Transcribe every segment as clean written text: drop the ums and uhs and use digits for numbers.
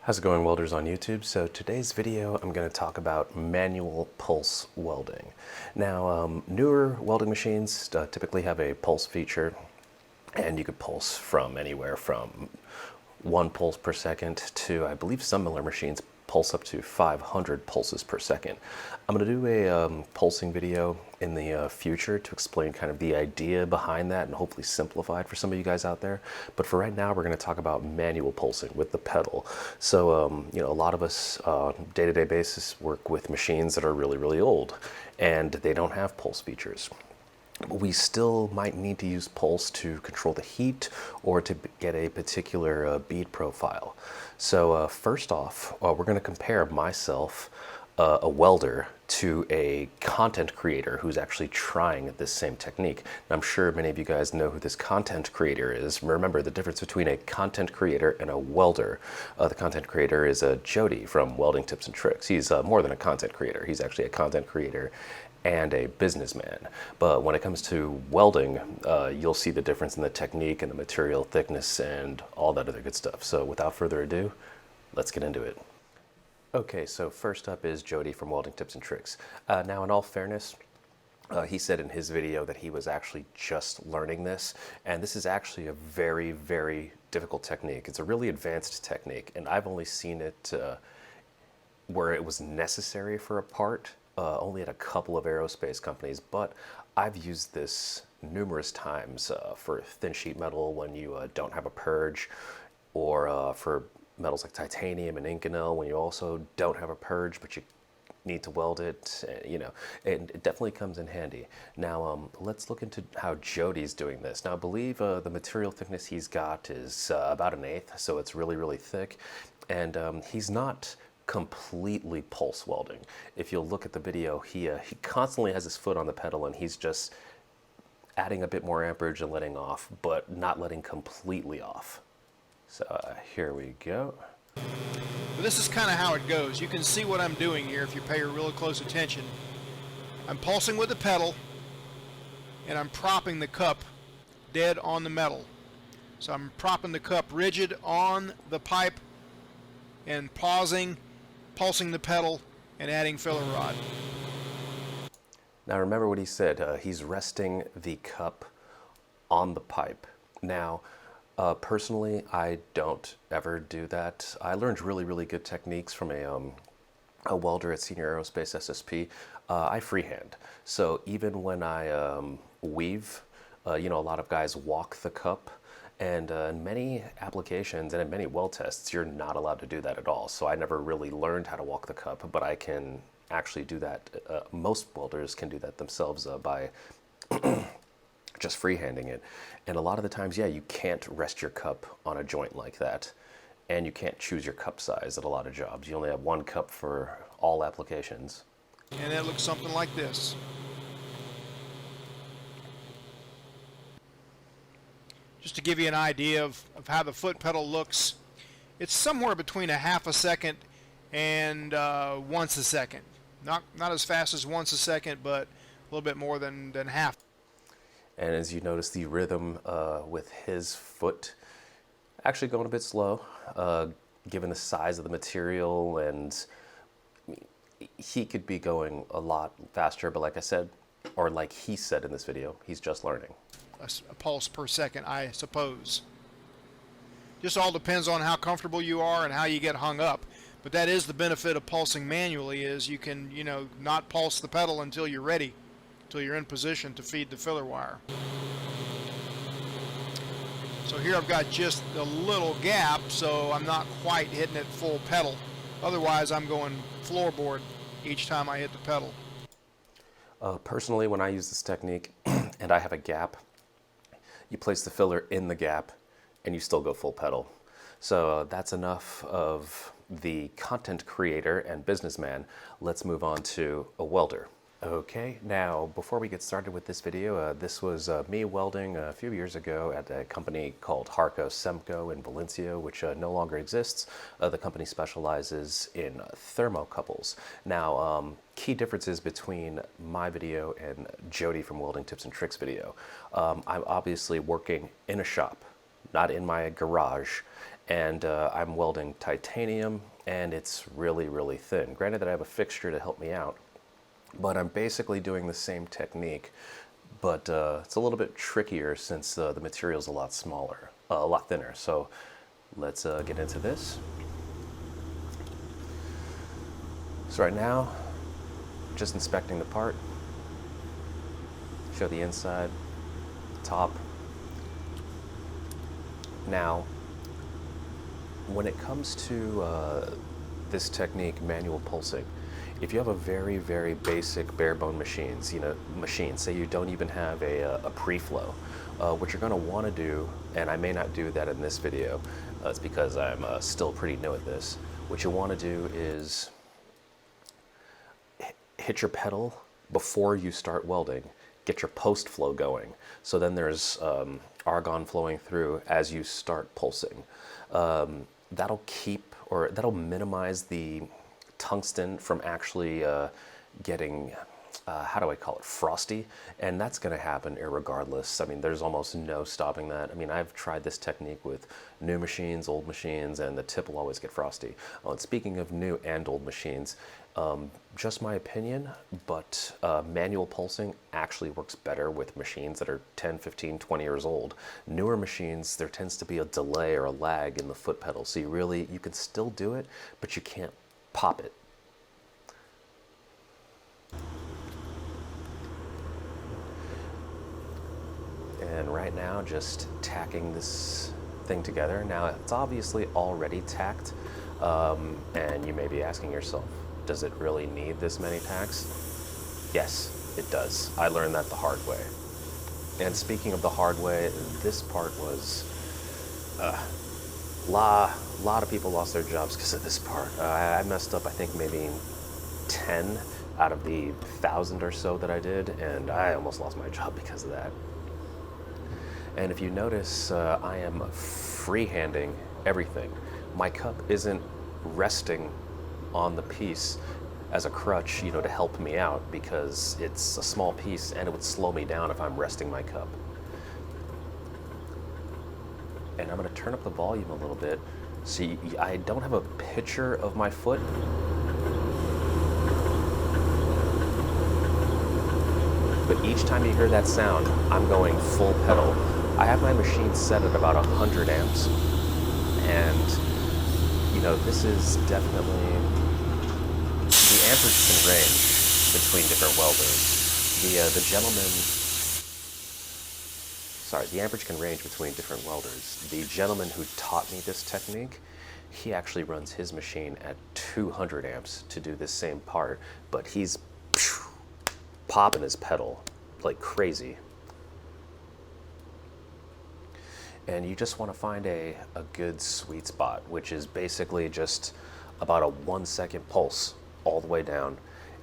How's it going, welders on YouTube? So today's video I'm going to talk about manual pulse welding. Now newer welding machines typically have a pulse feature, and you could pulse from anywhere from 1 pulse per second to, I believe some Miller machines pulse up to 500 pulses per second. I'm going to do a pulsing video in the future to explain kind of the idea behind that and hopefully simplify it for some of you guys out there. But for right now, we're going to talk about manual pulsing with the pedal. So, a lot of us on a day-to-day basis work with machines that are really, really old and they don't have pulse features. We still might need to use pulse to control the heat or to get a particular bead profile. So first off, we're going to compare myself, a welder, to a content creator who's actually trying this same technique. And I'm sure many of you guys know who this content creator is. Remember the difference between a content creator and a welder. The content creator is Jody from Welding Tips and Tricks. He's more than a content creator. He's actually a content creator and a businessman. But when it comes to welding, you'll see the difference in the technique and the material thickness and all that other good stuff. So without further ado, let's get into it. Okay, so first up is Jody from Welding Tips and Tricks. Now, in all fairness, he said in his video that he was actually just learning this, and this is actually a very, very difficult technique. It's a really advanced technique, and I've only seen it where it was necessary for a part, only at a couple of aerospace companies, but I've used this numerous times for thin sheet metal when you don't have a purge, or for metals like titanium and Inconel when you also don't have a purge but you need to weld it, and it definitely comes in handy. Now let's look into how Jody's doing this. Now I believe the material thickness he's got is about 1/8, so it's really, really thick, and he's not completely pulse welding. If you'll look at the video, he constantly has his foot on the pedal and he's just adding a bit more amperage and letting off, but not letting completely off. So here we go. This is kind of how it goes. You can see what I'm doing here if you pay really close attention. I'm pulsing with the pedal and I'm propping the cup dead on the metal. So I'm propping the cup rigid on the pipe and pausing, pulsing the pedal, and adding filler rod. Now remember what he said, he's resting the cup on the pipe. Now personally, I don't ever do that. I learned really, really good techniques from a welder at Senior Aerospace SSP. I freehand. So even when I weave, a lot of guys walk the cup, and in many applications and in many weld tests, you're not allowed to do that at all. So I never really learned how to walk the cup, but I can actually do that. Most welders can do that themselves by just freehanding it. And a lot of the times, yeah, you can't rest your cup on a joint like that, and you can't choose your cup size at a lot of jobs. You only have one cup for all applications. And it looks something like this. Just to give you an idea of how the foot pedal looks, it's somewhere between 1/2 second and 1 second. Not as fast as 1 second, but a little bit more than half. And as you notice, the rhythm with his foot actually going a bit slow, given the size of the material, and he could be going a lot faster, but like I said, or like he said in this video, he's just learning. A pulse per second, I suppose. Just all depends on how comfortable you are and how you get hung up. But that is the benefit of pulsing manually, is you can, not pulse the pedal until you're ready, until you're in position to feed the filler wire. So here I've got just a little gap, so I'm not quite hitting it full pedal. Otherwise, I'm going floorboard each time I hit the pedal. Personally, when I use this technique and I have a gap, you place the filler in the gap and you still go full pedal. So that's enough of the content creator and businessman. Let's move on to a welder. Okay, now before we get started with this video, this was me welding a few years ago at a company called Harco Semco in Valencia, which no longer exists. The company specializes in thermocouples. Now, key differences between my video and Jody from Welding Tips and Tricks video. I'm obviously working in a shop, not in my garage, and I'm welding titanium, and it's really, really thin. Granted that I have a fixture to help me out, but I'm basically doing the same technique, but it's a little bit trickier since the material's a lot smaller, a lot thinner. So let's get into this. So right now, just inspecting the part. Show the inside, top. Now, when it comes to this technique, manual pulsing, if you have a very, very basic bare bone machines, say you don't even have a pre-flow, what you're gonna wanna do, and I may not do that in this video, it's because I'm still pretty new at this. What you wanna do is hit your pedal before you start welding, get your post flow going. So then there's argon flowing through as you start pulsing. That'll minimize the tungsten from actually getting, how do I call it, frosty, and that's going to happen irregardless. I mean, there's almost no stopping that. I mean, I've tried this technique with new machines, old machines, and the tip will always get frosty. Oh, and speaking of new and old machines, just my opinion, but manual pulsing actually works better with machines that are 10, 15, 20 years old. Newer machines, there tends to be a delay or a lag in the foot pedal, so you can still do it, but you can't pop it. And right now, just tacking this thing together. Now, it's obviously already tacked, and you may be asking yourself, does it really need this many tacks? Yes, it does. I learned that the hard way. And speaking of the hard way, this part was, lot of people lost their jobs because of this part. I messed up, I think maybe 10 out of the 1,000 or so that I did, and I almost lost my job because of that. And if you notice, I am freehanding everything. My cup isn't resting on the piece as a crutch, to help me out, because it's a small piece and it would slow me down if I'm resting my cup. And I'm going to turn up the volume a little bit. See, I don't have a picture of my foot. But each time you hear that sound, I'm going full pedal. I have my machine set at about 100 amps, and this is definitely, the amperage can range between different welders. The amperage can range between different welders. The gentleman who taught me this technique, he actually runs his machine at 200 amps to do this same part, but he's popping his pedal like crazy. And you just want to find a good sweet spot, which is basically just about a 1 second pulse all the way down.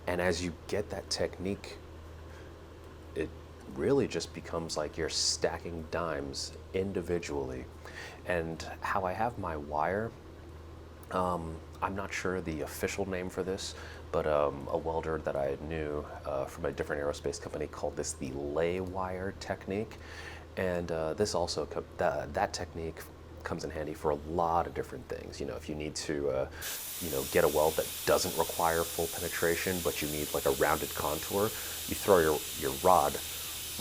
And as you get that technique, it really just becomes like you're stacking dimes individually. And how I have my wire, I'm not sure the official name for this, but a welder that I knew from a different aerospace company called this the lay wire technique. And this also, that technique comes in handy for a lot of different things. If you need to, get a weld that doesn't require full penetration, but you need like a rounded contour, you throw your rod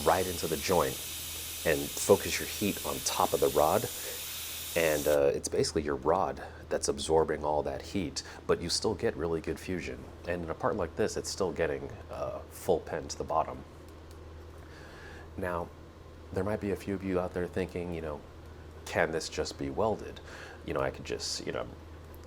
right into the joint and focus your heat on top of the rod. And it's basically your rod that's absorbing all that heat, but you still get really good fusion. And in a part like this, it's still getting full pen to the bottom. Now, there might be a few of you out there thinking, can this just be welded? I could just,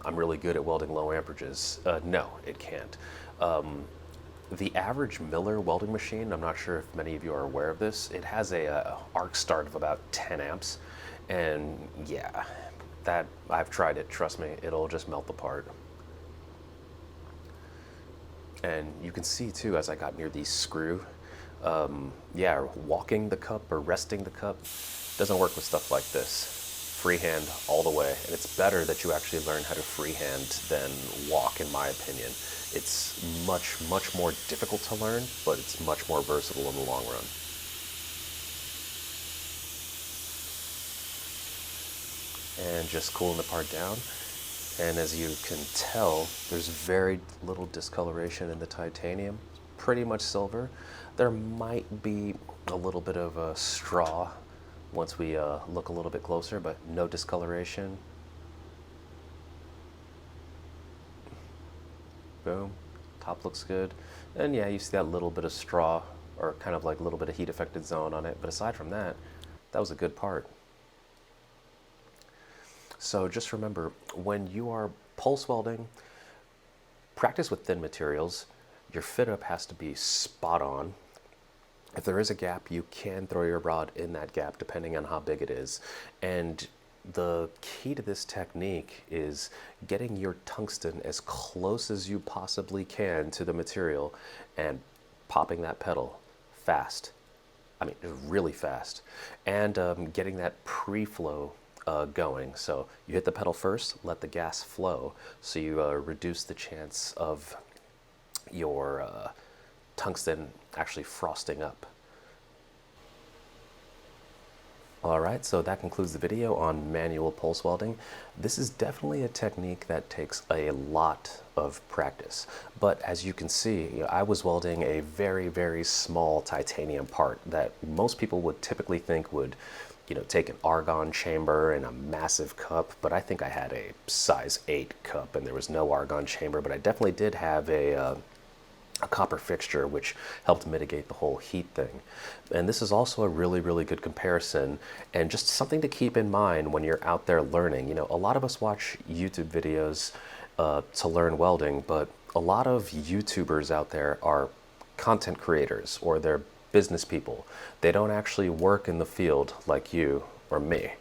I'm really good at welding low amperages. No, it can't. The average Miller welding machine, I'm not sure if many of you are aware of this, it has a arc start of about 10 amps. And yeah, that I've tried it, trust me, it'll just melt the part. And you can see too, as I got near the screw, walking the cup or resting the cup doesn't work with stuff like this. Freehand all the way, and it's better that you actually learn how to freehand than walk, in my opinion. It's much, much more difficult to learn, but it's much more versatile in the long run. and just cooling the part down. And as you can tell, there's very little discoloration in the titanium, pretty much silver. There might be a little bit of a straw once we look a little bit closer, but no discoloration. Boom, top looks good. And yeah, you see that little bit of straw, or kind of like a little bit of heat affected zone on it, but aside from that, that was a good part. So just remember, when you are pulse welding, practice with thin materials. Your fit up has to be spot on. If there is a gap, you can throw your rod in that gap depending on how big it is. And the key to this technique is getting your tungsten as close as you possibly can to the material and popping that pedal fast. I mean, really fast. And getting that pre-flow going. So you hit the pedal first, let the gas flow, so you reduce the chance of your tungsten actually frosting up. Alright, so that concludes the video on manual pulse welding. This is definitely a technique that takes a lot of practice. But as you can see, I was welding a very, very small titanium part that most people would typically think would, take an argon chamber and a massive cup, but I think I had a size 8 cup and there was no argon chamber, but I definitely did have a copper fixture, which helped mitigate the whole heat thing. And this is also a really, really good comparison and just something to keep in mind when you're out there learning. A lot of us watch YouTube videos to learn welding, but a lot of YouTubers out there are content creators or they're business people. They don't actually work in the field like you or me.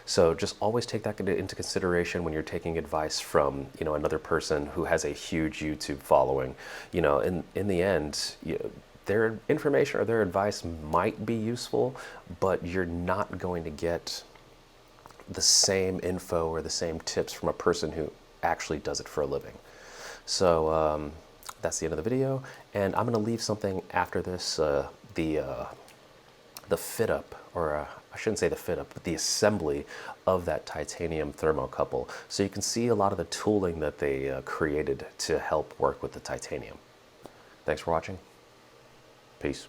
So just always take that into consideration when you're taking advice from, another person who has a huge YouTube following. In the end, their information or their advice might be useful, but you're not going to get the same info or the same tips from a person who actually does it for a living. So that's the end of the video, and I'm going to leave something after this, the fit up, or I shouldn't say the fit up, but the assembly of that titanium thermocouple, so you can see a lot of the tooling that they created to help work with the titanium. Thanks for watching. Peace.